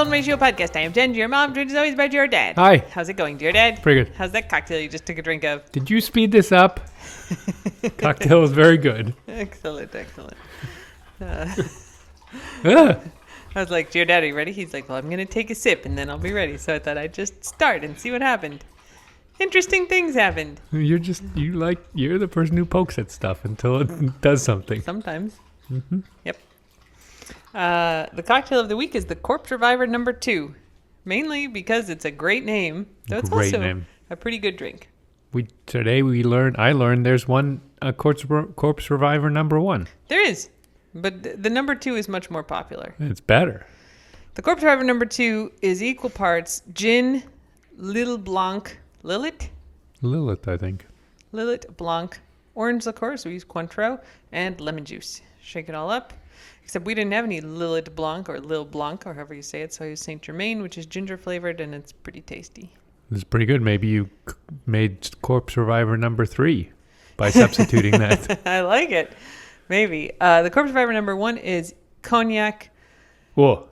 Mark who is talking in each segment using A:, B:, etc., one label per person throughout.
A: Golden Ratio Podcast. I am Jen, your mom, joined as always by your dad.
B: Hi.
A: How's it going, dear dad?
B: Pretty good.
A: How's that cocktail you just took a drink of?
B: Did you speed this up? Cocktail is very good.
A: Excellent.
B: Ugh.
A: I was like, dear dad, are you ready? He's like, well, I'm going to take a sip and then I'll be ready. So I thought I'd just start and see what happened. Interesting things happened.
B: You're the person who pokes at stuff until it does something.
A: Sometimes.
B: Mm-hmm.
A: Yep. The cocktail of the week is the Corpse Reviver No. 2. Mainly because it's a great name. Though it's
B: Great
A: also
B: name.
A: a pretty good drink.
B: I learned there's one Corpse Reviver No. 1.
A: There is. But the No. 2 is much more popular.
B: It's better.
A: The Corpse Reviver No. 2 is equal parts gin, Lillet,
B: I think.
A: Lillet Blanc, orange liqueur, so we use Cointreau, and lemon juice. Shake it all up. Except we didn't have any Lillet Blanc or Lil Blanc, or however you say it, so I use Saint Germain, which is ginger flavored, and it's pretty tasty.
B: It's pretty good. Maybe you made Corpse Reviver No. 3 by substituting that.
A: I like it. Maybe. The Corpse Reviver No. 1 is cognac,
B: Whoa.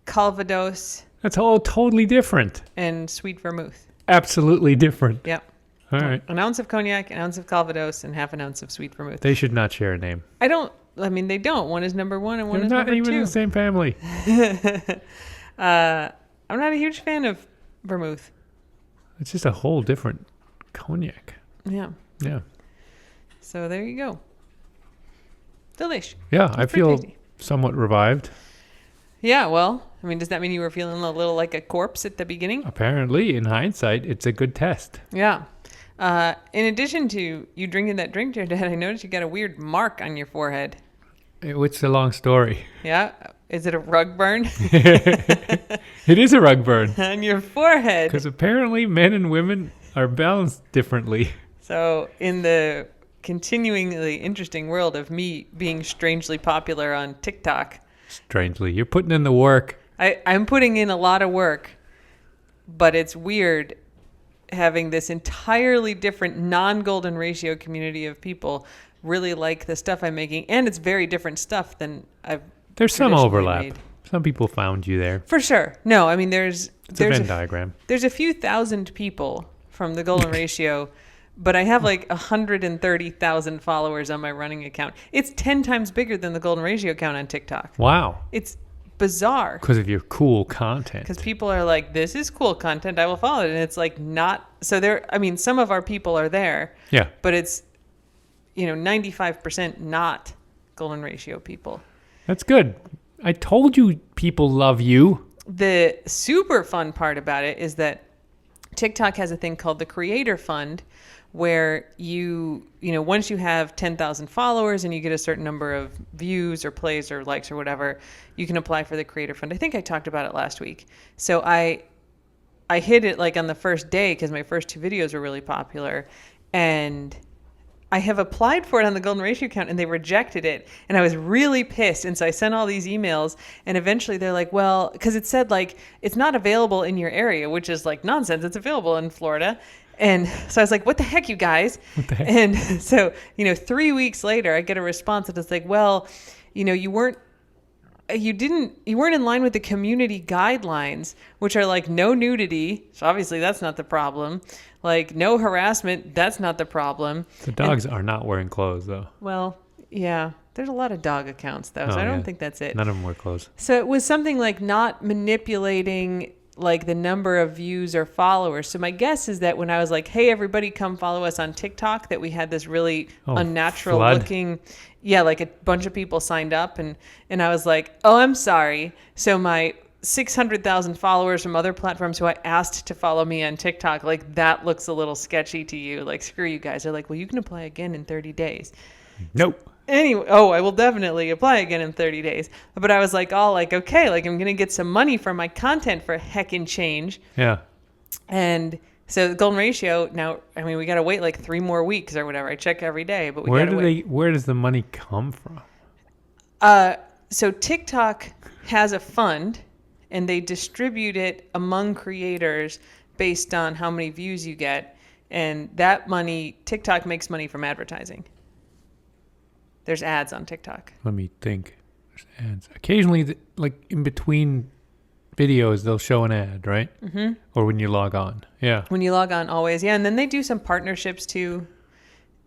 A: Calvados,
B: That's all totally different.
A: and sweet vermouth.
B: Absolutely different.
A: Yep.
B: All right.
A: An ounce of cognac, an ounce of Calvados, and half an ounce of sweet vermouth.
B: They should not share a name.
A: They don't. One is No. 1 and one
B: They're
A: is
B: not
A: No.
B: even
A: 2.
B: in the same family.
A: I'm not a huge fan of vermouth.
B: It's just a whole different cognac.
A: Yeah.
B: Yeah.
A: So there you go. Delish.
B: Yeah, I
A: It's pretty
B: feel
A: tasty.
B: somewhat revived.
A: Yeah, well, does that mean you were feeling a little like a corpse at the beginning?
B: Apparently, in hindsight, it's a good test.
A: Yeah. In addition to you drinking that drink, dear Dad, I noticed you got a weird mark on your forehead.
B: It's a long story.
A: Yeah? Is it a rug burn?
B: It is a rug burn.
A: On your forehead.
B: Because apparently men and women are balanced differently.
A: So in the continuingly interesting world of me being strangely popular on TikTok,
B: Strangely. You're putting in the work.
A: I'm putting in a lot of work, but it's weird having this entirely different non-golden ratio community of people really like the stuff I'm making. And it's very different stuff than I've
B: There's some
A: traditionally
B: overlap.
A: made.
B: Some people found you there.
A: For sure. No, there's
B: It's a Venn diagram.
A: There's a few thousand people from the golden ratio, but I have like 130,000 followers on my running account. It's 10 times bigger than the golden ratio account on TikTok.
B: Wow.
A: It's bizarre.
B: Because of your cool content.
A: Because people are like, this is cool content, I will follow it. And it's like not, so some of our people are there.
B: Yeah.
A: But it's, 95% not golden ratio people.
B: That's good. I told you people love you.
A: The super fun part about it is that TikTok has a thing called the Creator Fund, where once you have 10,000 followers and you get a certain number of views or plays or likes or whatever, you can apply for the Creator Fund. I think I talked about it last week. So I hit it like on the first day because my first 2 videos were really popular, and I have applied for it on the Golden Ratio account and they rejected it. And I was really pissed. And so I sent all these emails, and eventually they're like, well, because it said like, it's not available in your area, which is like nonsense. It's available in Florida. And so I was like, what the heck, you guys?
B: What the heck?
A: And so, 3 weeks later, I get a response that is like, well, you weren't in line with the community guidelines, which are like no nudity. So obviously that's not the problem. Like no harassment. That's not the problem.
B: The dogs are not wearing clothes, though.
A: Well, yeah, there's a lot of dog accounts though. So I don't think that's it.
B: None of them wear clothes.
A: So it was something like not manipulating like the number of views or followers. So my guess is that when I was like, hey, everybody come follow us on TikTok, that we had this really unnatural looking, like a bunch of people signed up, and I was like, oh, I'm sorry. So my 600,000 followers from other platforms who I asked to follow me on TikTok, like that looks a little sketchy to you. Like, screw you guys. They're like, well, you can apply again in 30 days.
B: Nope.
A: Anyway, I will definitely apply again in 30 days. But I was like, okay, like I'm going to get some money for my content for heckin' change.
B: Yeah.
A: And so the golden ratio now, we got to wait like 3 more weeks or whatever. I check every day, but we got to wait.
B: Where does the money come from?
A: So TikTok has a fund, and they distribute it among creators based on how many views you get. And that money, TikTok makes money from advertising. There's ads on TikTok.
B: Let me think. There's ads. Occasionally, like in between videos, they'll show an ad, right? Mm-hmm. Or when you log on. Yeah.
A: When you log on, always. Yeah. And then they do some partnerships too.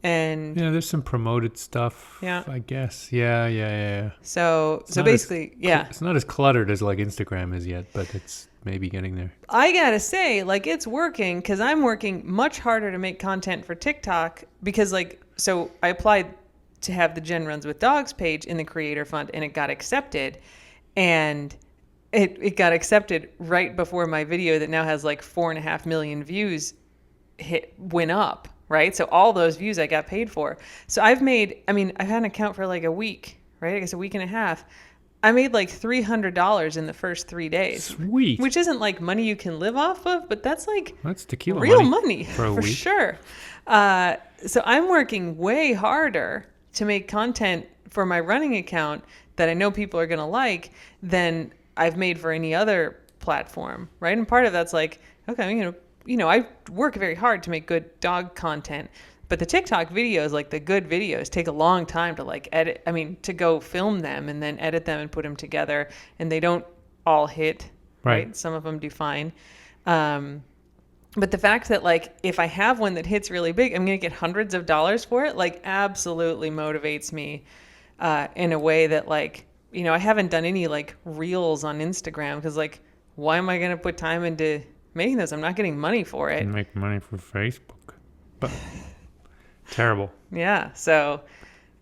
A: And
B: yeah, there's some promoted stuff,
A: yeah,
B: I guess. Yeah.
A: So basically, yeah.
B: It's not as cluttered as like Instagram is yet, but it's maybe getting there.
A: I gotta say, like, it's working because I'm working much harder to make content for TikTok because, like, so I applied to have the Jen Runs with Dogs page in the Creator Fund and it got accepted. And it got accepted right before my video that now has like 4.5 million views went up. Right. So all those views I got paid for. So I've had an account for like a week, right? I guess a week and a half. I made like $300 in the first 3 days.
B: Sweet.
A: Which isn't like money you can live off of, but that's
B: tequila
A: real money
B: for a week.
A: Sure. So I'm working way harder to make content for my running account that I know people are going to like than I've made for any other platform. Right. And part of that's like, okay, I work very hard to make good dog content, but the TikTok videos, like the good videos, take a long time to like edit. To go film them and then edit them and put them together, and they don't all hit. Right. Some of them do fine. But the fact that like if I have one that hits really big, I'm going to get hundreds of dollars for it, like absolutely motivates me in a way that like, I haven't done any like reels on Instagram because like, why am I going to put time into making those? I'm not getting money for it.
B: You make money for Facebook, but terrible.
A: Yeah. So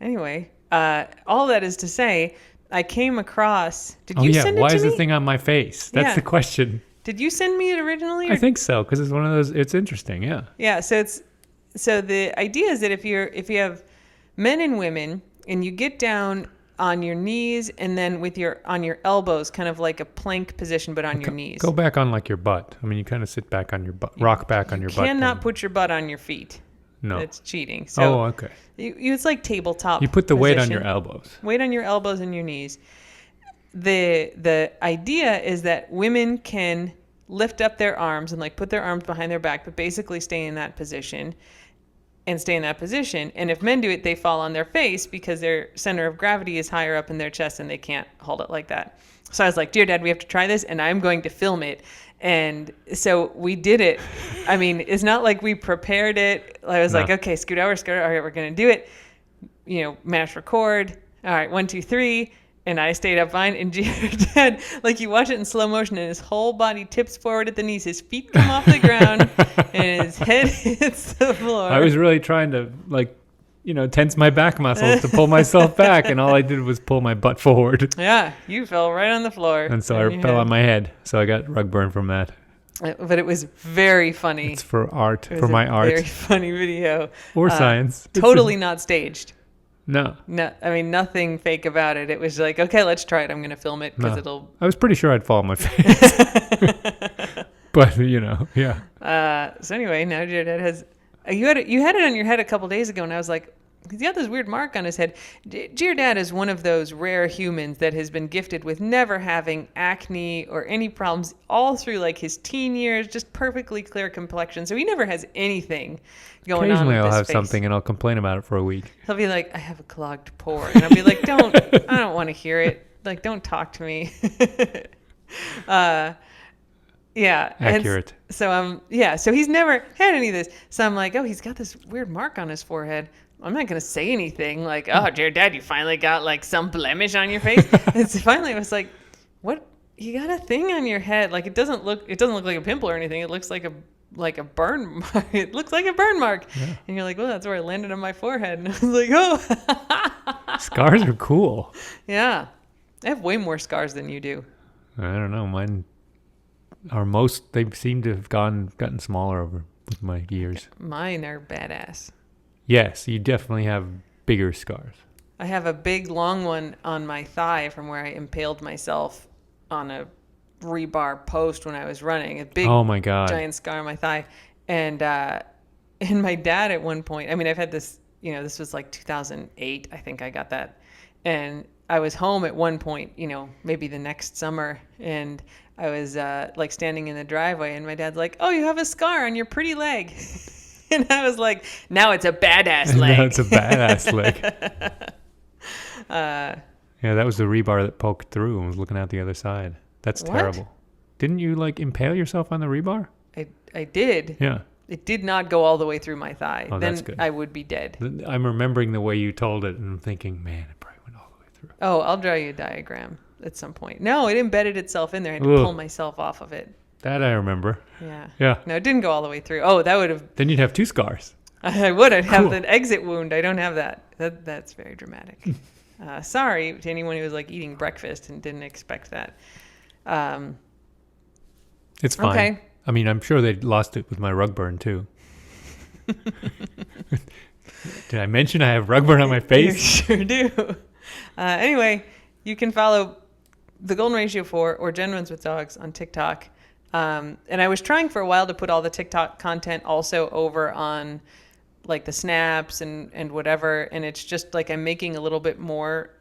A: anyway, all that is to say, I came across. Did you send it to me?
B: Why is the thing on my face? That's the question.
A: Did you send me it originally?
B: I think so, because it's one of those. It's interesting. Yeah.
A: Yeah. So the idea is that if you have men and women and you get down on your knees and then on your elbows, kind of like a plank position, but on your knees.
B: Go back on like your butt. You kind of sit back on your butt, rock back on your butt.
A: You cannot put your butt on your feet.
B: No.
A: It's cheating. So
B: okay.
A: It's like tabletop.
B: You put the
A: position.
B: weight on your elbows.
A: Weight on your elbows and your knees. The idea is that women can lift up their arms and like put their arms behind their back, but basically stay in that position. And if men do it, they fall on their face because their center of gravity is higher up in their chest and they can't hold it like that. So I was like, dear Dad, we have to try this and I'm going to film it. And so we did it. It's not like we prepared it. I was like, okay, scoot over. All right, we're going to do it. Mash record. All right, 1, 2, 3. And I stayed up fine. And Dad, like you watch it in slow motion and his whole body tips forward at the knees. His feet come off the ground and his head hits the floor.
B: I was really trying to tense my back muscles to pull myself back. And all I did was pull my butt forward.
A: Yeah, you fell right on the floor.
B: And so I fell on my head. So I got rug burn from that.
A: But it was very funny.
B: It's for art, for my art.
A: Very funny video.
B: Or science.
A: Totally not staged.
B: No,
A: nothing fake about it. It was like, okay, let's try it. I'm going to film it because
B: I was pretty sure I'd fall on my face. But, yeah.
A: So anyway, now your dad has... You had it on your head a couple days ago, and I was like, he's got this weird mark on his head. Your dad is one of those rare humans that has been gifted with never having acne or any problems all through like his teen years, just perfectly clear complexion. So he never has anything going on with
B: Occasionally I'll have
A: face.
B: something and I'll complain about it for a week.
A: He'll be like, I have a clogged pore. And I'll be like, I don't want to hear it. Like, don't talk to me. Yeah.
B: Accurate.
A: So so he's never had any of this. So I'm like, oh, he's got this weird mark on his forehead. I'm not going to say anything like, oh, dear Dad, you finally got like some blemish on your face. And so finally I was like, what? You got a thing on your head. Like, it doesn't look like a pimple or anything. It looks like a burn mark. It looks like a burn mark. Yeah. And you're like, well, that's where it landed on my forehead. And I was like, oh.
B: Scars are cool.
A: Yeah. I have way more scars than you do.
B: I don't know. Mine are they seem to have gotten smaller with my years.
A: Mine are badass.
B: Yes, you definitely have bigger scars.
A: I have a big long one on my thigh from where I impaled myself on a rebar post when I was running. A big,
B: oh my God,
A: giant scar on my thigh. And my dad at one point, I've had this, this was like 2008, I think I got that. And I was home at one point, maybe the next summer, and I was like standing in the driveway, and my dad's like, oh, you have a scar on your pretty leg. And I was like, now it's a badass leg.
B: Now it's a badass leg. Yeah, that was the rebar that poked through and was looking out the other side. That's
A: what?
B: terrible. Didn't you like impale yourself on the rebar?
A: I did.
B: Yeah.
A: It did not go all the way through my thigh.
B: Oh,
A: then
B: that's good.
A: I would be dead.
B: I'm remembering the way you told it, and I'm thinking, man, it probably went all the way through.
A: Oh, I'll draw you a diagram at some point. No, it embedded itself in there. I had to
B: Ugh.
A: pull myself off of it.
B: That I remember.
A: Yeah.
B: Yeah.
A: No, it didn't go all the way through. Oh, that would have.
B: Then you'd have 2 scars.
A: I would. I'd have
B: Cool.
A: the exit wound. I don't have that. That's very dramatic. Sorry to anyone who was like eating breakfast and didn't expect that.
B: It's fine.
A: Okay.
B: I mean, I'm sure they lost it with my rug burn too. Did I mention I have rug burn on my
A: You
B: face?
A: sure do. Anyway, you can follow the Golden Ratio 4 or Gen Runs with Dogs on TikTok. And I was trying for a while to put all the TikTok content also over on like the snaps and whatever. And it's just like I'm making a little bit more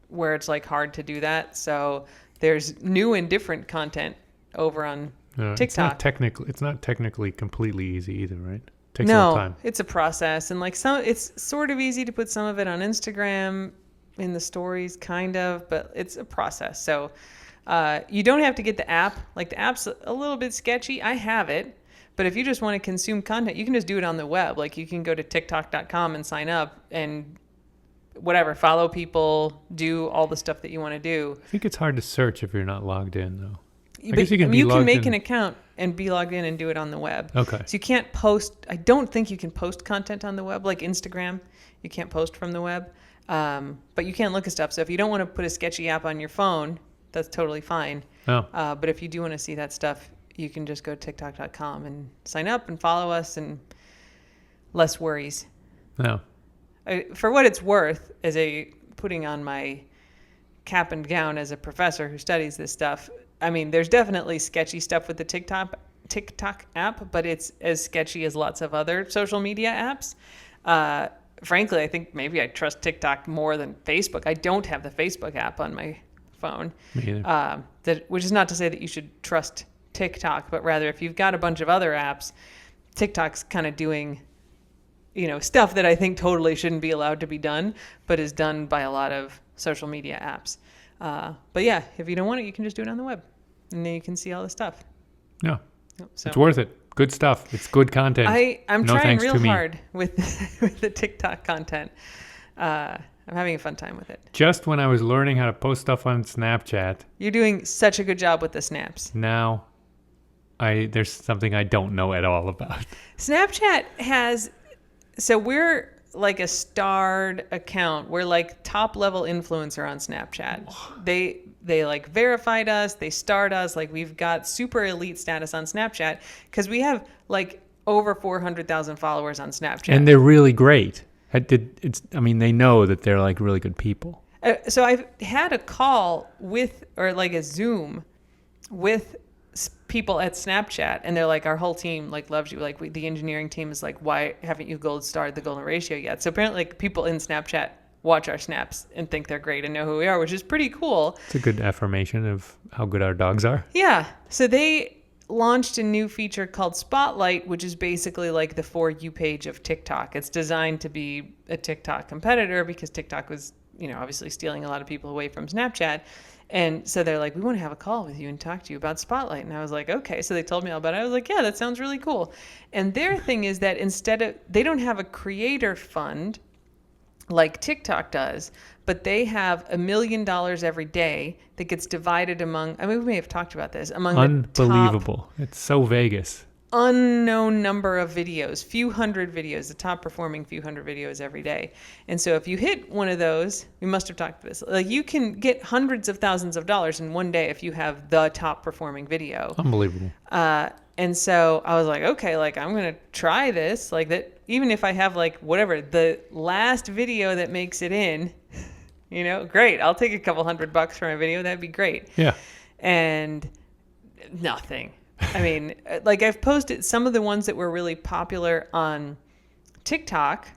A: where it's like hard to do that. So there's new and different content over on TikTok.
B: It's not technically completely easy either, right? Takes a little time.
A: It's a process. And like it's sort of easy to put some of it on Instagram in the stories, kind of, but it's a process. So you don't have to get the app. Like the app's a little bit sketchy. I have it. But if you just want to consume content, you can just do it on the web. Like you can go to TikTok.com and sign up and whatever, follow people, do all the stuff that you want to do.
B: I think it's hard to search if you're not logged in, though.
A: But
B: guess you can
A: you can make
B: in.
A: an account and be logged in and do it on the web.
B: Okay.
A: So you can't post. I don't think you can post content on the web like Instagram. You can't post from the web, but you can look at stuff. So if you don't want to put a sketchy app on your phone, that's totally fine.
B: Oh.
A: But if you do want to see that stuff, you can just go to TikTok.com and sign up and follow us, and less worries.
B: No.
A: For what it's worth, as putting on my cap and gown as a professor who studies this stuff, I mean, there's definitely sketchy stuff with the TikTok app, but it's as sketchy as lots of other social media apps. Frankly, I think maybe I trust TikTok more than Facebook. I don't have the Facebook app on my phone.
B: Me either.
A: Which is not to say that you should trust TikTok, but rather if you've got a bunch of other apps, TikTok's kind of doing, stuff that I think totally shouldn't be allowed to be done, but is done by a lot of social media apps. But yeah, if you don't want it, you can just do it on the web, and then you can see all the stuff.
B: Yeah.
A: So
B: It's worth it. Good stuff. It's good content.
A: I'm
B: No
A: trying
B: thanks
A: real
B: to me.
A: hard with the TikTok content. I'm having a fun time with it.
B: Just when I was learning how to post stuff on Snapchat,
A: You're doing such a good job with the snaps.
B: now there's something I don't know at all about.
A: Snapchat so we're like a starred account. We're like top level influencer on Snapchat. They like verified us. They starred us. Like we've got super elite status on Snapchat because we have like over 400,000 followers on Snapchat.
B: And they're really great. They know that they're like really good people.
A: So I've had a call or like a Zoom with people at Snapchat, and they're like, our whole team like loves you. Like the engineering team is like, why haven't you gold starred the Golden Ratio yet? So apparently like people in Snapchat watch our snaps and think they're great and know who we are, which is pretty cool.
B: It's a good affirmation of how good our dogs are.
A: Yeah. So they launched a new feature called Spotlight, which is basically like the For You page of TikTok. It's designed to be a TikTok competitor because TikTok was, obviously stealing a lot of people away from Snapchat. And so they're like, we want to have a call with you and talk to you about Spotlight. And I was like, okay. So they told me all about it. I was like, yeah, that sounds really cool. And their thing is that they don't have a creator fund like TikTok does, but they have $1 million every day that gets divided among, we may have talked about this, among
B: Unbelievable. It's so Vegas.
A: unknown number of videos, few hundred videos, the top performing few hundred videos every day. And so if you hit one of those, we must have talked about this, like you can get hundreds of thousands of dollars in one day if you have the top performing video.
B: Unbelievable.
A: And so I was like, okay, like I'm going to try this, like that, even if I have like whatever, the last video that makes it in, great. I'll take a couple $100 for my video. That'd be great.
B: Yeah.
A: And nothing. I mean, like I've posted some of the ones that were really popular on TikTok.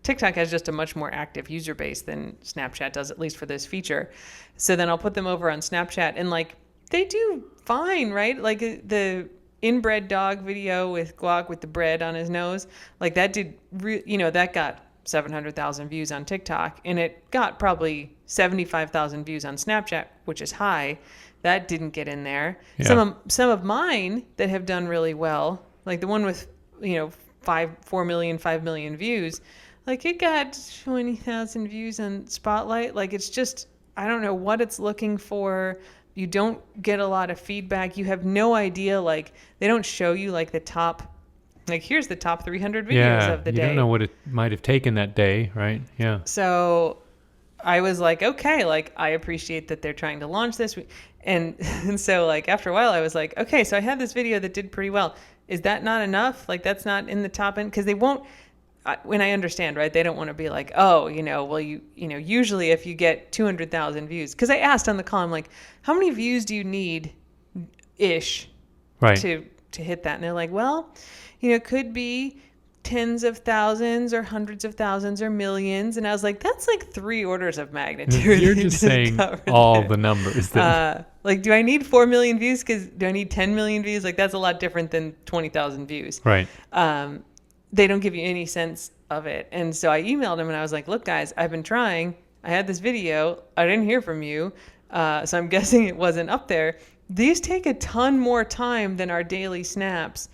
A: TikTok has just a much more active user base than Snapchat does, at least for this feature. So then I'll put them over on Snapchat and like they do fine, right? Like the inbred dog video with Guac with the bread on his nose, like that did, that got 700,000 views on TikTok, and it got probably 75,000 views on Snapchat, which is high. That didn't get in there.
B: Yeah.
A: Some of mine that have done really well, like the one with, 4 million, 5 million views, like it got 20,000 views on Spotlight. Like it's just, I don't know what it's looking for. You don't get a lot of feedback. You have no idea. Like they don't show you like the top, like here's the top 300 videos of the day.
B: You don't know what it might have taken that day, right? Yeah.
A: So I was like, okay, like I appreciate that they're trying to launch this. And so like after a while I was like, okay, so I had this video that did pretty well. Is that not enough? Like that's not in the top end? Because they won't, when I understand, right, they don't want to be like, oh, well, usually if you get 200,000 views, because I asked on the call, I'm like, how many views do you need ish
B: Right.
A: to hit that? And they're like, well, it could be tens of thousands or hundreds of thousands or millions. And I was like, that's like 3 orders of magnitude.
B: You're just saying all the numbers.
A: Like, do I need 4 million views? Because do I need 10 million views? Like, that's a lot different than 20,000 views.
B: Right.
A: They don't give you any sense of it. And so I emailed him and I was like, look, guys, I've been trying. I had this video. I didn't hear from you. So I'm guessing it wasn't up there. These take a ton more time than our daily snaps.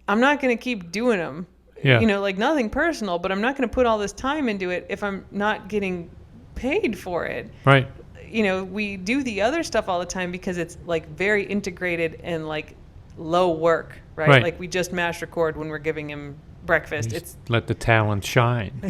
A: I'm not going to keep doing them.
B: Yeah.
A: Like nothing personal, but I'm not going to put all this time into it if I'm not getting paid for it.
B: Right.
A: We do the other stuff all the time because it's like very integrated and like low work, right? Like we just mash record when we're giving him breakfast. It's
B: let the talent shine.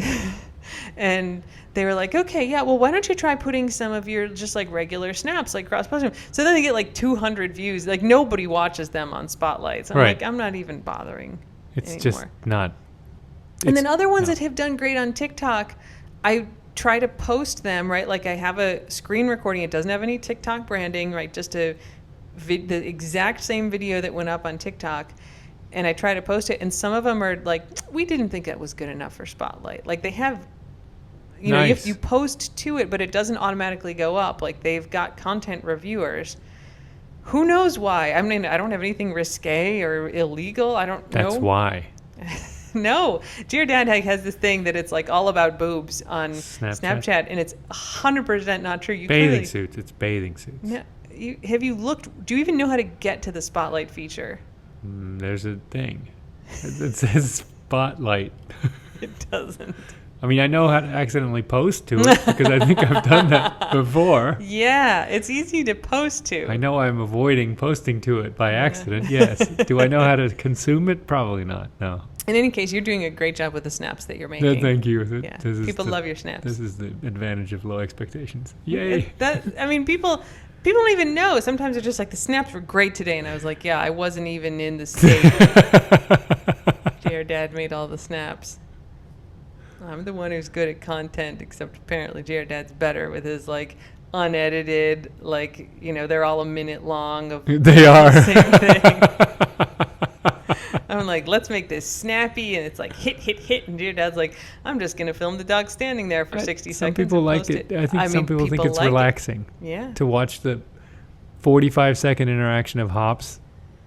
A: And they were like, okay, yeah, well, why don't you try putting some of your just like regular snaps, like cross-posting. So then they get like 200 views. Like nobody watches them on Spotlight. So I'm like, I'm not even bothering
B: It's
A: anymore.
B: just not.
A: And then other ones that have done great on TikTok, I try to post them, right? Like I have a screen recording. It doesn't have any TikTok branding, right? Just the exact same video that went up on TikTok. And I try to post it. And some of them are like, we didn't think that was good enough for Spotlight. Like they have,
B: Nice.
A: you post to it, but it doesn't automatically go up. Like they've got content reviewers. Who knows why? I mean, I don't have anything risque or illegal. I don't know.
B: That's why.
A: No. Dear Dad has this thing that it's like all about boobs on Snapchat and it's 100% not true.
B: Bathing suits. It's bathing suits.
A: Yeah. Have you looked? Do you even know how to get to the Spotlight feature?
B: There's a thing. It says Spotlight.
A: It doesn't.
B: I mean, I know how to accidentally post to it because I think I've done that before.
A: Yeah, it's easy to post to.
B: I know I'm avoiding posting to it by accident, yes. Do I know how to consume it? Probably not, no.
A: In any case, you're doing a great job with the snaps that you're making.
B: Thank you.
A: Yeah. People love your snaps.
B: This is the advantage of low expectations. Yay.
A: People don't even know. Sometimes they're just like, the snaps were great today. And I was like, yeah, I wasn't even in the state. Dear Dad made all the snaps. I'm the one who's good at content, except apparently Dear Dad's better with his like unedited, like, they're all a minute long of
B: they are.
A: the same thing. I'm like, let's make this snappy, and it's like hit, and Dear Dad's like, I'm just gonna film the dog standing there for 60 seconds.
B: Some people like it. I think some people think it's relaxing.
A: Yeah.
B: To watch the 45-second interaction of hops,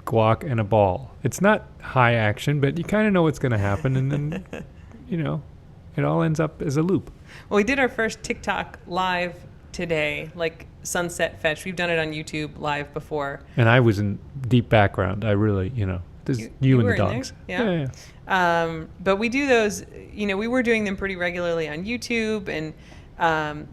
B: guac, and a ball. It's not high action, but you kind of know what's gonna happen, and then it all ends up as a loop.
A: Well, we did our first TikTok live today, like Sunset Fetch. We've done it on YouTube live before.
B: And I was in deep background. I really, you and the dogs.
A: Yeah. But we do those, we were doing them pretty regularly on YouTube. And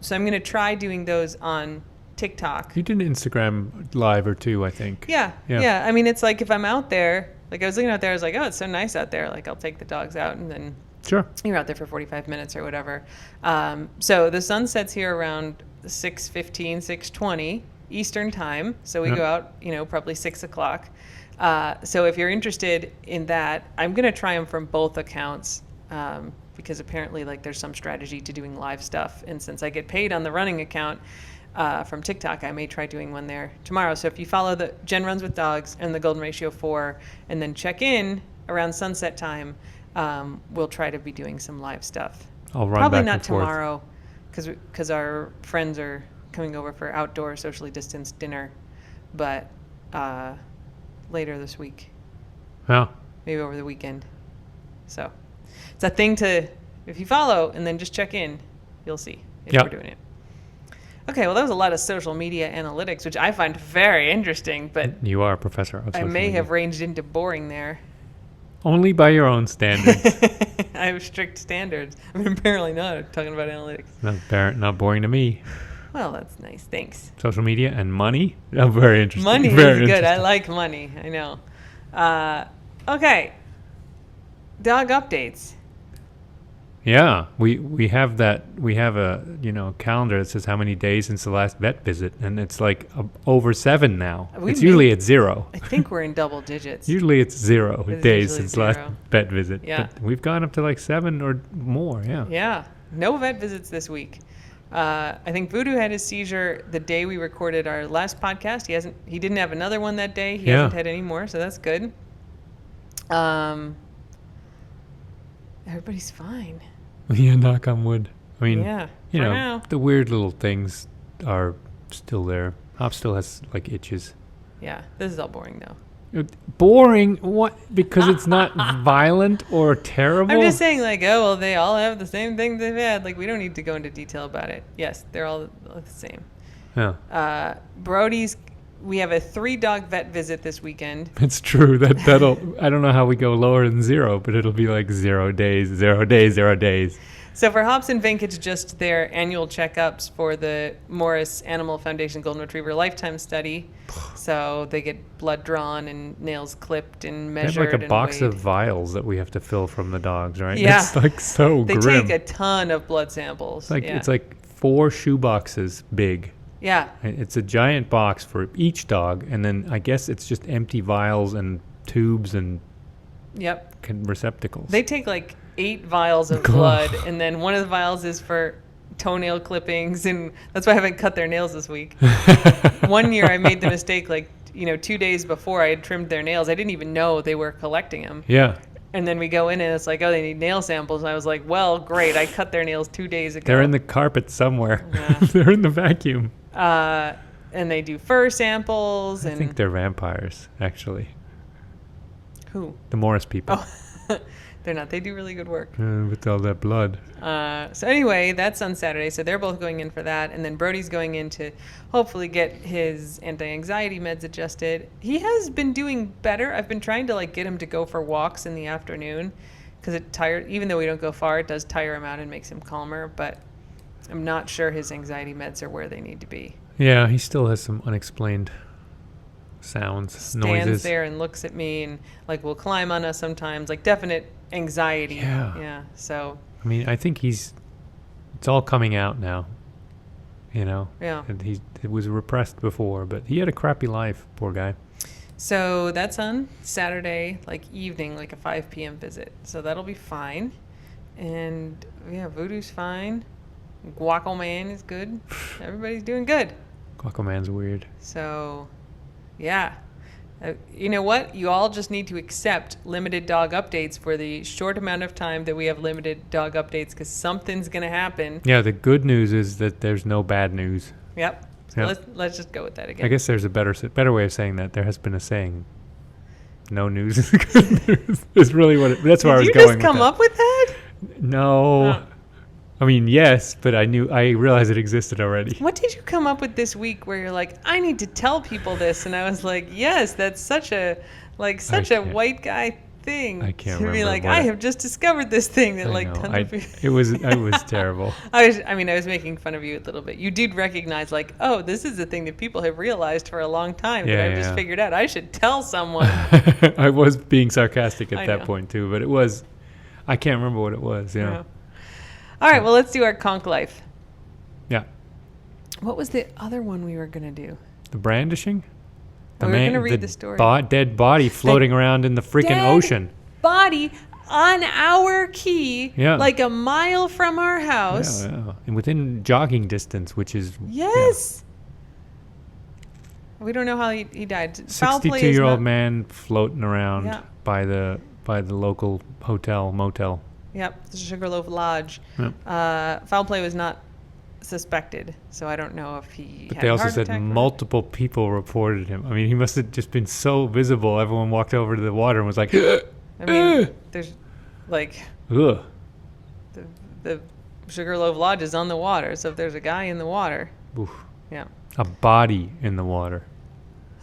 A: so I'm going to try doing those on TikTok.
B: You did an Instagram live or two, I think.
A: Yeah. I mean, it's like if I'm out there, like I was looking out there, I was like, oh, it's so nice out there. Like I'll take the dogs out and then
B: sure,
A: you're out there for 45 minutes or whatever. So the sun sets here around 6:15, 6:20 Eastern time. So we go out, probably 6 o'clock. So if you're interested in that, I'm going to try them from both accounts because apparently like there's some strategy to doing live stuff. And since I get paid on the running account from TikTok, I may try doing one there tomorrow. So if you follow the Jen Runs with Dogs and the Golden Ratio 4 and then check in around sunset time, we'll try to be doing some live stuff.
B: I'll run
A: probably
B: back
A: not
B: and forth.
A: Tomorrow because our friends are coming over for outdoor socially distanced dinner, but later this week.
B: Yeah.
A: Maybe over the weekend. So it's a thing if you follow and then just check in, you'll see if we're doing it. Okay, well, that was a lot of social media analytics, which I find very interesting, but
B: You are a professor of
A: I
B: social
A: may
B: media.
A: have ranged into boring there.
B: Only by your own standards.
A: I have strict standards. I'm apparently not talking about analytics.
B: Not boring to me.
A: Well, that's nice. Thanks.
B: Social media and money? Oh, very interesting.
A: Money
B: Very
A: is good. I
B: interesting.
A: like money. I know. Okay. Dog updates.
B: Yeah, we have that. We have a calendar that says how many days since the last vet visit, and it's like over 7 now. It's usually at 0.
A: I think we're in double digits.
B: Usually it's 0
A: It's
B: days
A: usually
B: since last
A: 0.
B: vet visit.
A: Yeah.
B: But we've gone up to like 7 or more. Yeah.
A: Yeah. No vet visits this week. I think Voodoo had his seizure the day we recorded our last podcast. He didn't have another one that day. He hasn't had any more, so that's good. Everybody's fine.
B: Yeah, knock on wood. I mean,
A: Yeah,
B: you
A: for
B: know,
A: now.
B: the weird little things are still there. Hop still has like itches.
A: Yeah, this is all boring though.
B: Boring? What? Because it's not violent or terrible?
A: I'm just saying, like, oh, well, they all have the same thing they've had. Like, we don't need to go into detail about it. Yes, they're all the same.
B: Yeah.
A: Brody's, we have a 3-dog vet visit this weekend.
B: It's true. That'll. I don't know how we go lower than 0, but it'll be like 0 days, 0 days, 0 days.
A: So for Hops and Vink, it's just their annual checkups for the Morris Animal Foundation Golden Retriever Lifetime Study. So they get blood drawn and nails clipped and
B: They have
A: measured.
B: like a
A: and
B: box
A: weighed.
B: of vials that we have to fill from the dogs, right?
A: Yeah.
B: It's like so
A: They
B: grim.
A: take a ton of blood samples.
B: It's like 4 shoe boxes big.
A: Yeah.
B: It's a giant box for each dog, and then I guess it's just empty vials and tubes and
A: Yep.
B: receptacles.
A: They take like 8 vials of blood, and then one of the vials is for toenail clippings, and that's why I haven't cut their nails this week. One year I made the mistake, 2 days before I had trimmed their nails. I didn't even know they were collecting them.
B: Yeah.
A: And then we go in and it's like, oh, they need nail samples. And I was like, well, great. I cut their nails 2 days ago.
B: They're in the carpet somewhere.
A: Yeah.
B: They're in the vacuum.
A: And they do fur samples.
B: I think they're vampires, actually.
A: Who?
B: The Morris people.
A: Oh, they're not. They do really good work.
B: With all that blood.
A: So anyway, that's on Saturday. So they're both going in for that. And then Brody's going in to hopefully get his anti-anxiety meds adjusted. He has been doing better. I've been trying to get him to go for walks in the afternoon because even though we don't go far, it does tire him out and makes him calmer. But I'm not sure his anxiety meds are where they need to be.
B: Yeah, he still has some unexplained sounds,
A: Stands
B: noises.
A: there and looks at me and will climb on us sometimes, definite anxiety.
B: Yeah.
A: So.
B: I mean, I think it's all coming out now.
A: Yeah.
B: And it was repressed before, but he had a crappy life, poor guy.
A: So that's on Saturday, evening, a 5 p.m. visit. So that'll be fine. And yeah, Voodoo's fine. Guaco Man is good. Everybody's doing good.
B: Aquaman's weird.
A: So, yeah. You know what? You all just need to accept limited dog updates for the short amount of time that we have limited dog updates because something's going to happen.
B: Yeah, the good news is that there's no bad news.
A: Yep. So
B: Yep.
A: let's just go with that again.
B: I guess there's a better way of saying that. There has been a saying, no news is good news. Is really that's where I was
A: Did
B: going
A: you just come up with that?
B: No.
A: Oh.
B: I mean, yes, but I realized it existed already.
A: What did you come up with this week where you're like, I need to tell people this? And I was like, yes, that's such a white guy thing.
B: I can't
A: to be
B: remember
A: like,
B: what
A: I
B: it-
A: have just discovered this thing that
B: I know.
A: tons of people.
B: It was terrible.
A: I was making fun of you a little bit. You did recognize oh, this is a thing that people have realized for a long time that I've just figured out. I should tell someone.
B: I was being sarcastic at
A: I
B: that
A: know.
B: point too, but I can't remember what it was.
A: Yeah. All right, well, let's do our conch life.
B: Yeah.
A: What was the other one we were going to do?
B: The brandishing?
A: We were going to read the story.
B: Dead body floating around in the freaking
A: Dead
B: ocean.
A: Body on our key,
B: Yeah.
A: a mile from our house.
B: Yeah. And within jogging distance, which is
A: Yes. We don't know how he died. Foul play is
B: 62-year-old
A: not-
B: man floating around
A: Yeah.
B: by the local motel.
A: Yep, the Sugarloaf Lodge.
B: Yep.
A: Foul play was not suspected, so I don't know if he.
B: But
A: had
B: they
A: a
B: also
A: heart
B: said
A: attack or-
B: multiple people reported him. I mean, he must have just been so visible. Everyone walked over to the water and was like,
A: I mean, there's
B: ugh.
A: the Sugarloaf Lodge is on the water, so if there's a guy in the water,
B: Oof.
A: Yeah.
B: A body in the water.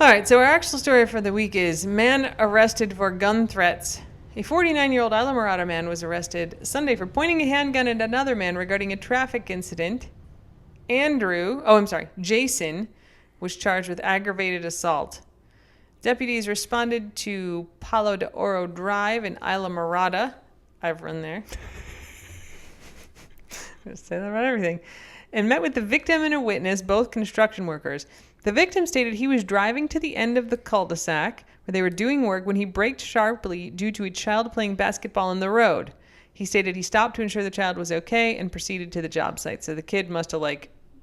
A: All right, so our actual story for the week is man arrested for gun threats. A 49-year-old Islamorada man was arrested Sunday for pointing a handgun at another man regarding a traffic incident. Jason was charged with aggravated assault. Deputies responded to Palo de Oro Drive in Islamorada. I've run there. I'm going to say that about everything. And met with the victim and a witness, both construction workers. The victim stated he was driving to the end of the cul-de-sac where they were doing work when he braked sharply due to a child playing basketball in the road. He stated he stopped to ensure the child was okay and proceeded to the job site. So the kid must have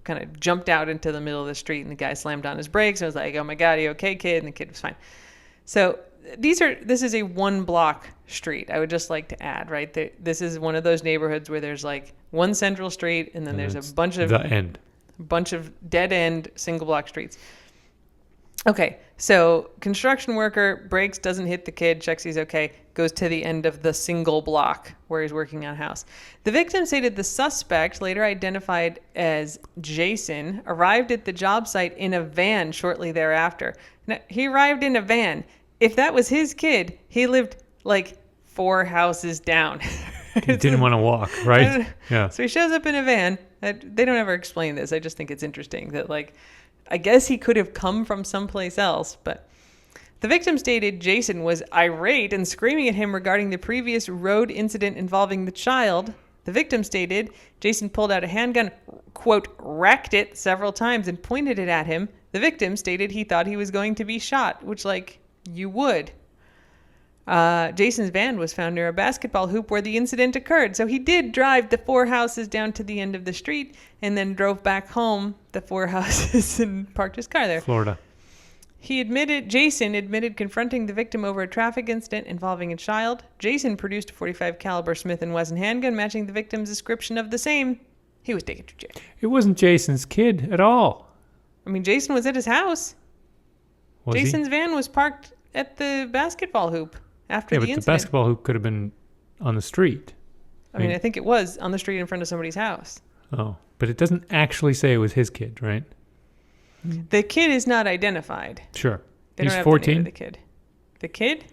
A: kind of jumped out into the middle of the street and the guy slammed on his brakes and was like, "Oh my God, are you okay, kid?" And the kid was fine. So this is a 1-block street. I would just like to add, right? This is one of those neighborhoods where there's like one central street and then there's a bunch of dead end single block streets. Okay, so construction worker brakes, doesn't hit the kid, checks he's okay, goes to the end of the single block where he's working on a house. The victim stated the suspect, later identified as Jason, arrived at the job site in a van shortly thereafter. Now, he arrived in a van. If that was his kid, he lived like 4 houses down.
B: He didn't want to walk, right? Yeah.
A: So he shows up in a van. They don't ever explain this. I just think it's interesting that, like, I guess he could have come from someplace else. But the victim stated Jason was irate and screaming at him regarding the previous road incident involving the child. The victim stated Jason pulled out a handgun, quote, racked it several times and pointed it at him. The victim stated he thought he was going to be shot, which, like, you would. Jason's van was found near a basketball hoop where the incident occurred. So he did drive the 4 houses down to the end of the street and then drove back home the 4 houses and parked his car there.
B: Florida.
A: Jason admitted confronting the victim over a traffic incident involving a child. Jason produced a .45 caliber Smith & Wesson handgun matching the victim's description of the same. He was taken to jail.
B: It wasn't Jason's kid at all.
A: I mean, Jason was at his house.
B: Was
A: Jason's
B: he?
A: van was parked at the basketball hoop after the incident.
B: But the basketball hoop could have been on the street.
A: I mean, I think it was on the street in front of somebody's house.
B: Oh, but it doesn't actually say it was his kid, right?
A: The kid is not identified.
B: Sure.
A: They
B: He's
A: don't have
B: 14?
A: the name of the kid. The kid?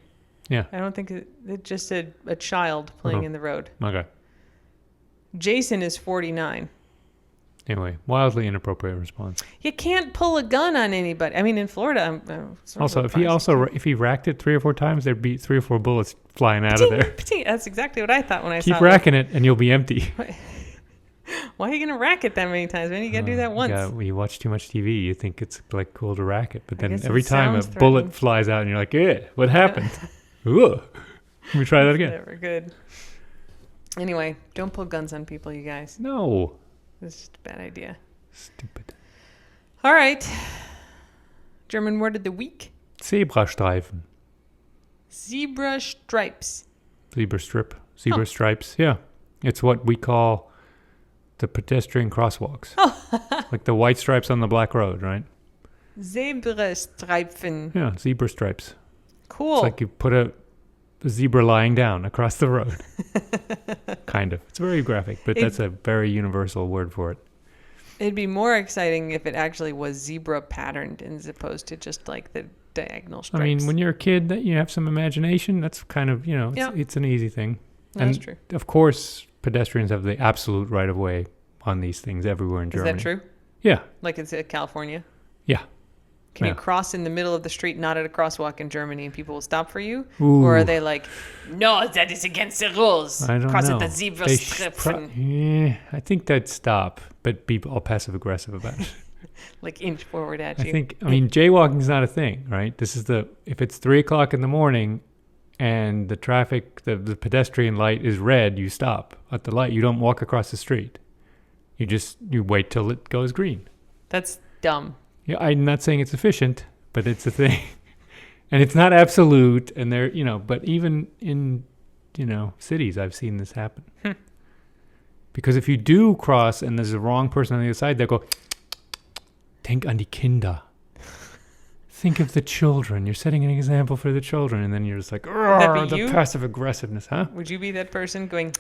B: Yeah.
A: I don't think it just said a child playing in the road.
B: Okay.
A: Jason is 49.
B: Anyway, wildly inappropriate response.
A: You can't pull a gun on anybody. I mean, in Florida, I'm
B: also, if he racked it 3 or 4 times, there'd be 3 or 4 bullets flying out of there.
A: That's exactly what I thought when I saw it.
B: Keep racking it, and you'll be empty.
A: Why are you gonna rack it that many times, man? You gotta do that once.
B: Yeah, when you watch too much TV, you think it's like cool to rack it, but then
A: guess
B: every
A: it
B: time a
A: sounds
B: bullet
A: threatening.
B: flies out, and you're like, "Eh, what happened?" Ooh. Let me try that again.
A: Never good. Anyway, don't pull guns on people, you guys.
B: No.
A: It's just a bad idea.
B: Stupid.
A: All right. German word of the week.
B: Zebrastreifen.
A: Zebra stripes.
B: Zebra strip. Zebra stripes. Yeah. It's what we call the pedestrian crosswalks. Like the white stripes on the black road, right?
A: Zebrastreifen.
B: Yeah, zebra stripes.
A: Cool.
B: It's like you put a zebra lying down across the road. Kind of. It's very graphic, but that's a very universal word for it.
A: It'd be more exciting if it actually was zebra patterned as opposed to just like the diagonal stripes.
B: I mean, when you're a kid, that you have some imagination. That's kind of, it's an easy thing.
A: That's true.
B: Of course, pedestrians have the absolute right of way on these things everywhere in Germany.
A: Is that true?
B: Yeah.
A: Like it's California?
B: Yeah.
A: Can you cross in the middle of the street, not at a crosswalk in Germany, and people will stop for you?
B: Ooh.
A: Or are they like, no, that is against the rules.
B: I don't
A: Cross
B: know.
A: at the zebra strip.
B: I think they'd stop, but be all passive-aggressive about it.
A: Like inch forward at you.
B: I mean, jaywalking is not a thing, right? This is if it's 3 o'clock in the morning and the traffic, the pedestrian light is red, you stop at the light. You don't walk across the street. You wait till it goes green.
A: That's dumb.
B: Yeah, I'm not saying it's efficient, but it's a thing. And it's not absolute. And but even in, cities, I've seen this happen. Because if you do cross and there's a wrong person on the other side, they'll go, denk an die Kinder. Think of the children. You're setting an example for the children. And then you're just like, the passive aggressiveness, huh?
A: Would you be that person going?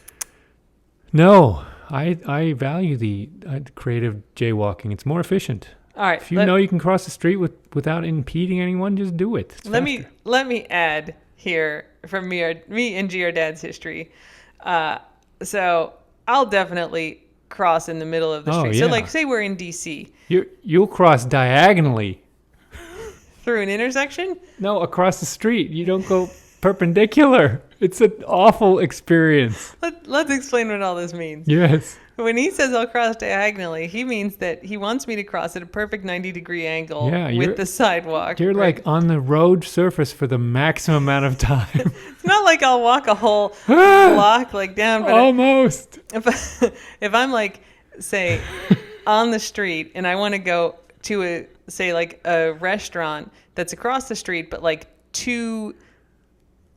B: No, I value the creative jaywalking. It's more efficient.
A: All right.
B: If you know you can cross the street without impeding anyone, just do it. It's
A: let
B: faster.
A: me add here from me and Dad's history. So I'll definitely cross in the middle of the
B: Oh,
A: street.
B: yeah.
A: So like, say we're in DC
B: You'll cross diagonally.
A: through an intersection.
B: No, across the street. You don't go perpendicular. It's an awful experience.
A: Let's explain what all this means.
B: Yes.
A: When he says I'll cross diagonally, he means that he wants me to cross at a perfect 90-degree angle with the sidewalk.
B: You're
A: right?
B: like on the road surface for the maximum amount of time.
A: It's not like I'll walk a whole block like down, but
B: Almost.
A: if I'm like, say, on the street and I want to go to like a restaurant that's across the street, but like two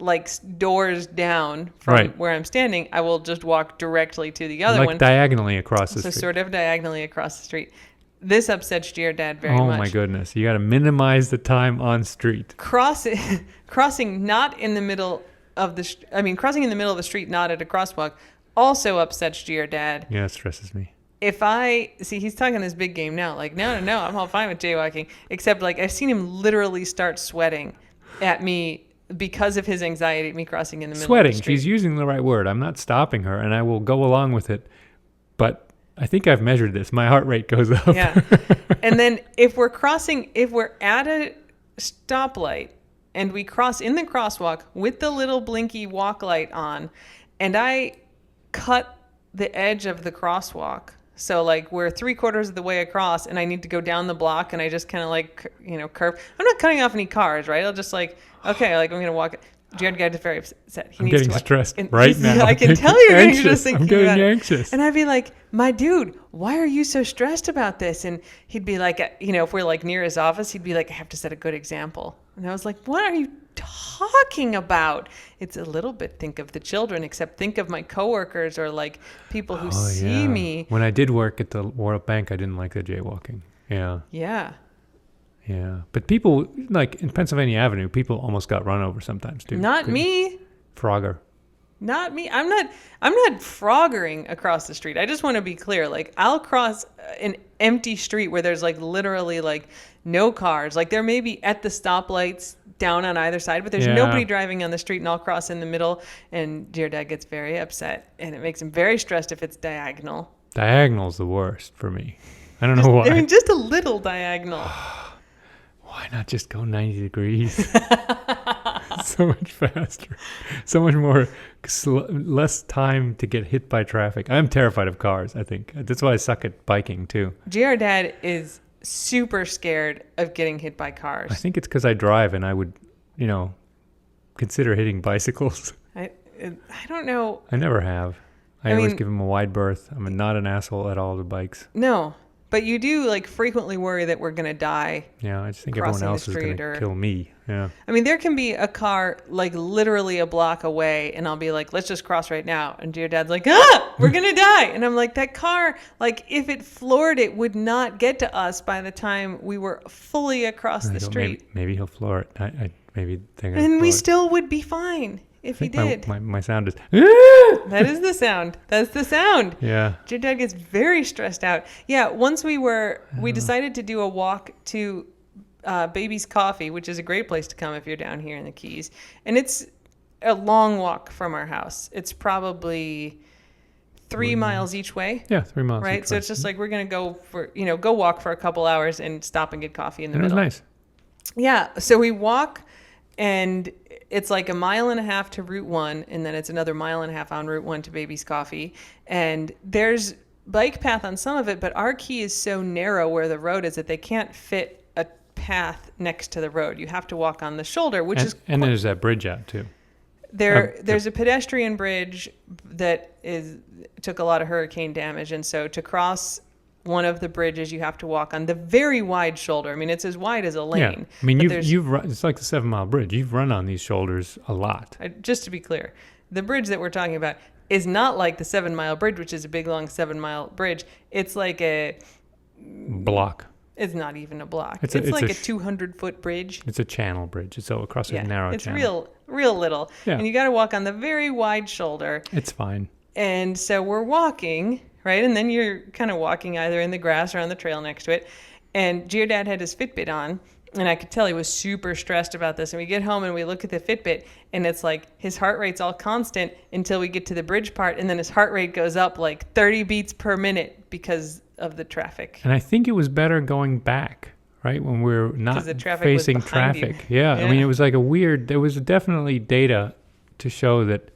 A: like doors down from where I'm standing, I will just walk directly to the other one.
B: Diagonally across the street.
A: So sort of diagonally across the street. This upsets Dad very much.
B: Oh my goodness. You got to minimize the time on street.
A: Crossing not in the middle of crossing in the middle of the street, not at a crosswalk, also upsets Dad.
B: Yeah, it stresses me.
A: If I see, he's talking his big game now. Like, no, I'm all fine with jaywalking. Except, like, I've seen him literally start sweating at me because of his anxiety at me crossing in the middle of the street.
B: Sweating. She's using the right word. I'm not stopping her, and I will go along with it. But I think I've measured this. My heart rate goes up.
A: Yeah. And then if we're at a stoplight and we cross in the crosswalk with the little blinky walk light on, and I cut the edge of the crosswalk. So like we're 3/4 of the way across and I need to go down the block and I just kind of like, curve. I'm not cutting off any cars, right? I'll just like, okay, like I'm going to walk. Jared gets very upset.
B: I'm getting stressed right now.
A: I can tell you're anxious. Just thinking
B: I'm getting
A: about
B: anxious.
A: It. And I'd be like, my dude, why are you so stressed about this? And he'd be like, if we're like near his office, he'd be like, I have to set a good example. And I was like, what are you talking about? It's a little bit think of the children, except think of my coworkers or like people who see me.
B: When I did work at the World Bank, I didn't like the jaywalking. Yeah.
A: Yeah.
B: Yeah. But people, like in Pennsylvania Avenue, people almost got run over sometimes too.
A: Not me.
B: Frogger.
A: Not me. I'm not froggering across the street. I just want to be clear. Like I'll cross an empty street where there's like literally like no cars. Like there may be at the stoplights down on either side, but there's nobody driving on the street, and I'll cross in the middle. And dear Dad gets very upset, and it makes him very stressed if it's diagonal.
B: Diagonal's the worst for me. I don't know why.
A: I mean, just a little diagonal.
B: Why not just go 90 degrees? So much faster. So much more, less time to get hit by traffic. I'm terrified of cars, I think. That's why I suck at biking, too.
A: JR Dad is super scared of getting hit by cars.
B: I think it's because I drive and I would, consider hitting bicycles.
A: I don't know.
B: I never have. I always give them a wide berth. I'm not an asshole at all to bikes.
A: No. But you do like frequently worry that we're going to die.
B: Yeah, I just think everyone else is going to kill me. Yeah.
A: I mean, there can be a car like literally a block away and I'll be like, let's just cross right now. And your dad's like, we're going to die. And I'm like, that car, like if it floored, it would not get to us by the time we were fully across the street.
B: Maybe he'll floor it. Maybe they're going to
A: And we still would be fine. If he did.
B: My sound is...
A: That is the sound. That's the sound.
B: Yeah.
A: Your dad gets very stressed out. Yeah, once we decided to do a walk to Baby's Coffee, which is a great place to come if you're down here in the Keys. And it's a long walk from our house. It's probably 3 miles each way.
B: Yeah, 3 miles.
A: Right? So it's just like we're going to go walk for a couple hours and stop and get coffee in the middle.
B: It was nice.
A: Yeah. So we walk and it's like 1.5 miles to Route 1, and then it's another 1.5 miles on Route 1 to Baby's Coffee. And there's bike path on some of it, but our key is so narrow where the road is that they can't fit a path next to the road. You have to walk on the shoulder,
B: and there's that bridge out too.
A: There's a pedestrian bridge that took a lot of hurricane damage, and so to cross one of the bridges, you have to walk on the very wide shoulder. I mean, it's as wide as a lane.
B: Yeah. I mean, you've run, it's like the 7 Mile Bridge. You've run on these shoulders a lot.
A: Just to be clear, the bridge that we're talking about is not like the 7 Mile Bridge, which is a big, long 7 Mile Bridge. It's like a...
B: block.
A: It's not even a block.
B: It's
A: like a 200-foot bridge.
B: It's a channel bridge. It's so across a narrow channel.
A: It's real little.
B: Yeah.
A: And you got to walk on the very wide shoulder.
B: It's fine.
A: And so we're walking right? And then you're kind of walking either in the grass or on the trail next to it. And Giordad had his Fitbit on, and I could tell he was super stressed about this. And we get home and we look at the Fitbit, and it's like his heart rate's all constant until we get to the bridge part, and then his heart rate goes up like 30 beats per minute because of the traffic.
B: And I think it was better going back, right, when we're not
A: the traffic was
B: facing
A: behind you.
B: traffic. Yeah, I mean, it was like there was definitely data to show that.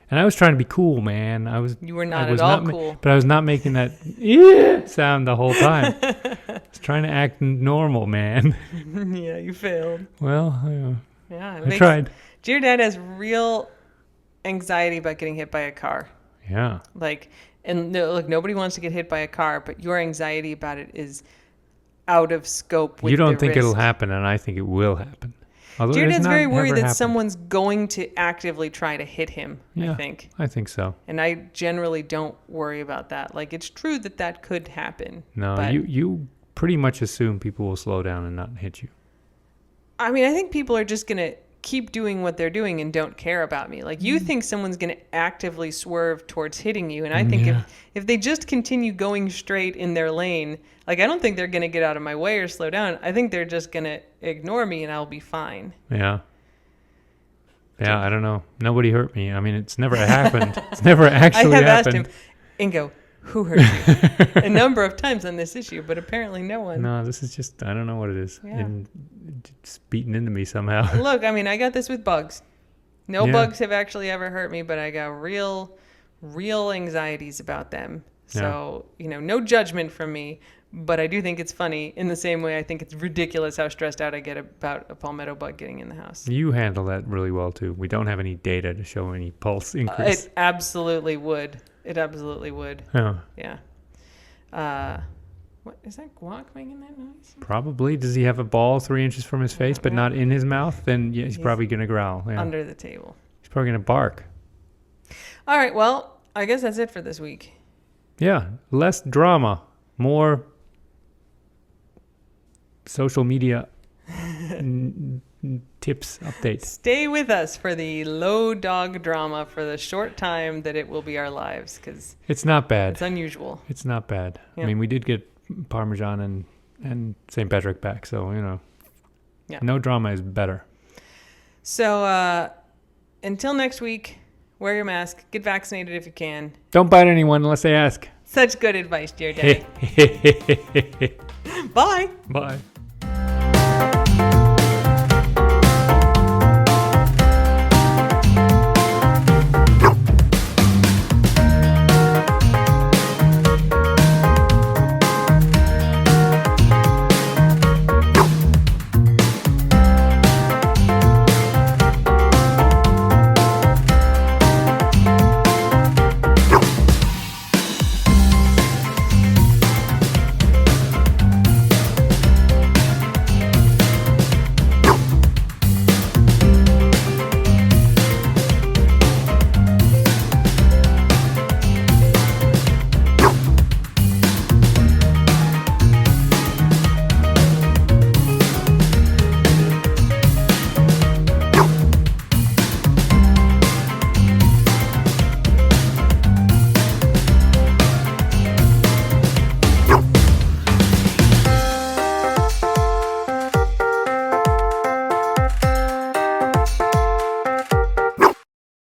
B: And I was trying to be cool, man.
A: You were not
B: I was
A: at all
B: not
A: cool.
B: But I was not making that yeah sound the whole time. I was trying to act normal, man.
A: Yeah, you failed.
B: Well,
A: Yeah,
B: I tried.
A: Giordad has real anxiety about getting hit by a car.
B: Yeah.
A: Like, and no, look, nobody wants to get hit by a car, but your anxiety about it is out of scope with
B: You don't
A: the
B: think
A: risk.
B: it'll happen, and I think it will happen. Although it has
A: Giordad's
B: not
A: very worried
B: ever
A: that
B: happened.
A: someone's going to actively try to hit him,
B: Yeah,
A: I think.
B: I think so.
A: And I generally don't worry about that. Like, it's true that could happen.
B: No,
A: but
B: you pretty much assume people will slow down and not hit you.
A: I mean, I think people are just going to keep doing what they're doing and don't care about me. Like, you think someone's going to actively swerve towards hitting you. And I think if they just continue going straight in their lane, like, I don't think they're going to get out of my way or slow down. I think they're just going to ignore me and I'll be fine.
B: Yeah. Yeah, I don't know. Nobody hurt me. I mean, it's never happened. It's never actually
A: I have
B: happened.
A: asked him, Ingo, who hurt you? A number of times on this issue, but apparently no one.
B: No, this is just, I don't know what it is.
A: Yeah.
B: And it's beaten into me somehow.
A: Look, I mean, I got this with bugs. No
B: Yeah.
A: bugs have actually ever hurt me, but I got real anxieties about them. So, no judgment from me, but I do think it's funny in the same way I think it's ridiculous how stressed out I get about a palmetto bug getting in the house.
B: You handle that really well, too. We don't have any data to show any pulse increase.
A: It absolutely would. It absolutely would.
B: Oh,
A: Yeah. What is that guac making that noise?
B: probably. Does he have a ball 3 inches from his face, but not in his mouth? Then yeah, he's probably going to growl. Yeah.
A: Under the table.
B: He's probably going to bark.
A: All right. Well, I guess that's it for this week.
B: Yeah. Less drama. More social media tips, updates.
A: Stay with us for the low dog drama for the short time that it will be our lives, because
B: It's not bad.
A: it's unusual.
B: It's not bad.
A: Yeah.
B: I mean, we did get Parmesan and St. Patrick back, so,
A: Yeah.
B: no drama is better.
A: So until next week, wear your mask, get vaccinated if you can.
B: Don't bite anyone unless they ask.
A: Such good advice, dear Daddy. Bye.
B: Bye.